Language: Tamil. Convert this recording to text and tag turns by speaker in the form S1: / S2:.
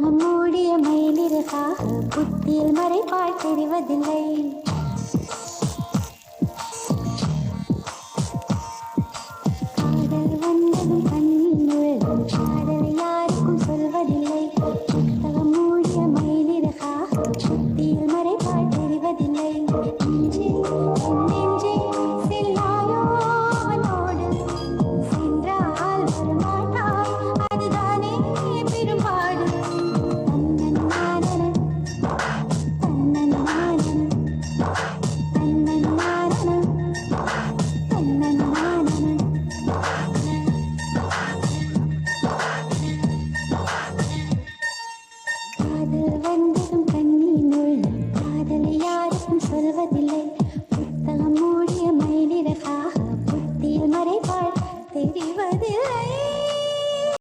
S1: முகம் மூடிய மயிலிறகாக புத்தியில் மறைப்பால் தெரிவதில்லை. காதல் வந்ததும் கண்ணில் நுழையும் காதல்